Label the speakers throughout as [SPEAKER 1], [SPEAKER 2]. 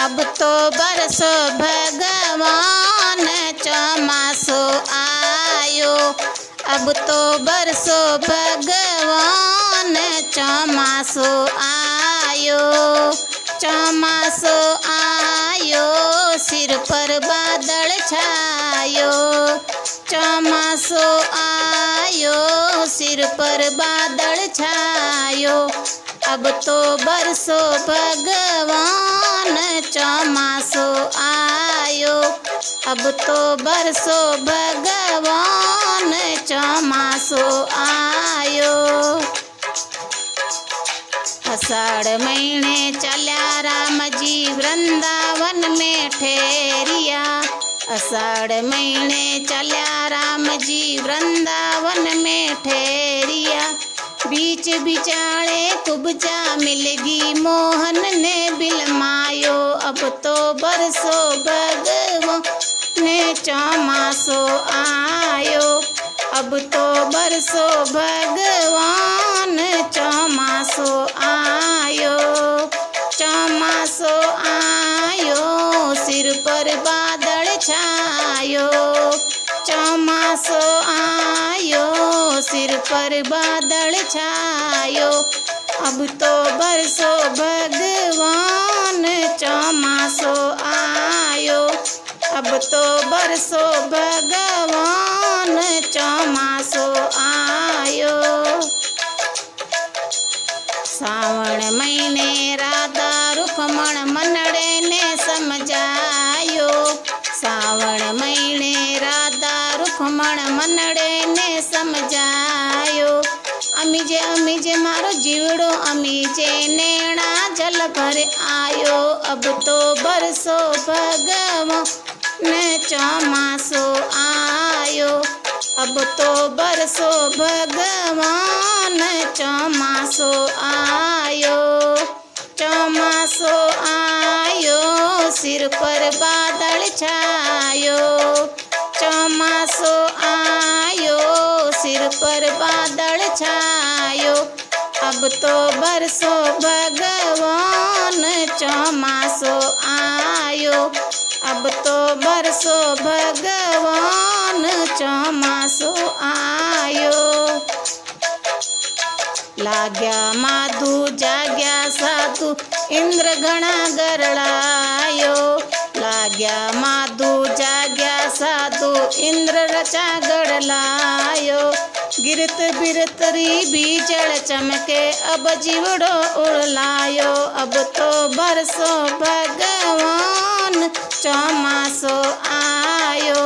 [SPEAKER 1] अब तो बरसो भगवान चौमासो आयो। अब तो बरसो भगवान चौमासो आयो। चौमासो आयो सिर पर बादल छायो। चौमासो आयो सिर पर बादल छायो। अब तो बरसो भगवान चौमासो आयो। अब तो बरसो भगवान चौमासो आयो। आषाढ़ महीने चल्या राम जी वृंदावन में ठहरिया। आषाढ़ महीने चल्या राम जी वृंदावन में ठहरिया। बीच बिचाले कुब्जा मिलगी मोहन ने बिलमायो। अब तो बरसो भगवान चौमासो आयो। अब तो बरसो भगवान चौमासो आयो। चौमासो आयो सिर पर बादल छायो। चौमासो आयो सिर पर बादल छायो। अब तो बरसो भगवान चौमासो आयो। अब तो बरसो भगवान चौमासो आयो। सावण महीने राधा रुक्मण मनड़े ने समझायो। सावण महीने राधा रुक्मण मनड़े ने समझायो। अमीजे मारो जीवड़ो अमीजे नेणा जल भर आयो। अब तो बरसो भगवान चौमासो आयो। अब तो बरसो भगवान चौमासो आयो। चौमासो आयो सिर पर बादल छायो। चौमासो आयो सिर पर बादल छायो। अब तो बरसो भगवान चौमासो आयो। अब तो बरसो भगवान चौमासो आयो। लाग्या माधु जाग्या साधु इंद्र घणा गरड़ायो। लाग्या माधु जाग्या साधु इंद्र रचा गड़लायो। गिरत बिरतरी बीजड़ चमके अब जीवड़ो उड़लायो। अब तो बरसो भगवान चौमासो आयो।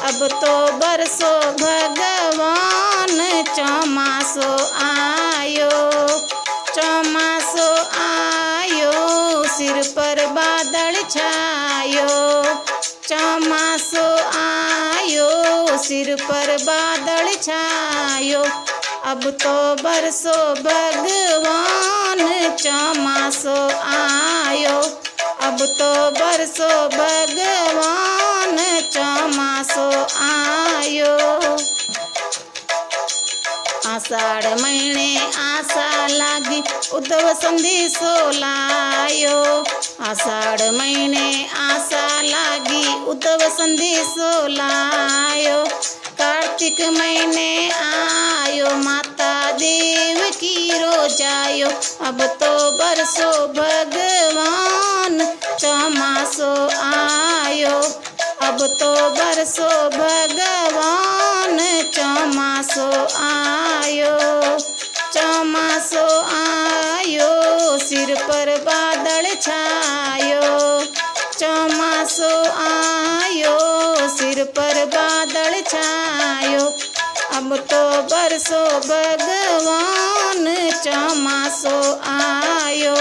[SPEAKER 1] अब तो बरसो भगवान चौमासो आयो। चौमासो आयो सिर पर बादल छायो। चौमासो आयो सिर पर बादल छायो। अब तो बरसो भगवान चौमासो आयो। अब तो बरसो भगवान चौमासो आयो। आषाढ़ महीने आशा लागी उद्धव संदेशो लायो। आषाढ़ महीने आशा लागी उद्धव संदेशो लायो। कार्तिक महीने आयो माता देव की रोजायो। अब तो बरसो भगवान चौमासो आयो। अब तो बरसो भगवान चौमासो आयो। चौमासो आयो सिर पर बादल छायो। चौमासो आयो सिर पर बादल छायो। अब तो बरसो भगवान चौमासो आयो।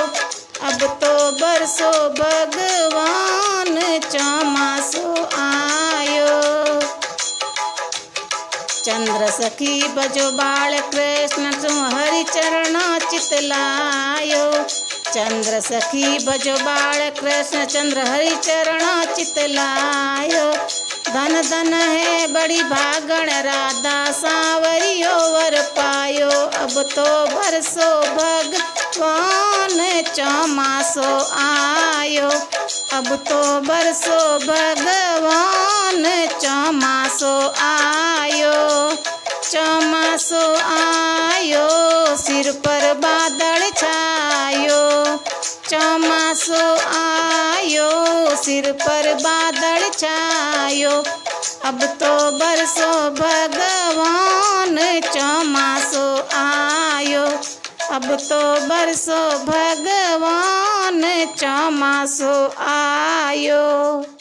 [SPEAKER 1] अब तो बरसो भगवान चौमासो आयो। चंद्र सखी बजो बाल कृष्ण तुम हरि चरण चितलायो। चंद्र सखी बजो बाल कृष्ण चंद्र हरि चरण चितलायो। धन धन है बड़ी भागण राधा सांवरियो वर पायो। अब तो बरसो भगवान चौमासो आयो। अब तो बरसो भगवान ચોમાસો આયો ચોમાસો આયો સિર પર બાદળ છાયો ચોમાસો આયો સિર પર બાદળ છાયો अब तो बरसो भगवान ચોમાસો આયો अब तो बरसो भगवान ચોમાસો આયો।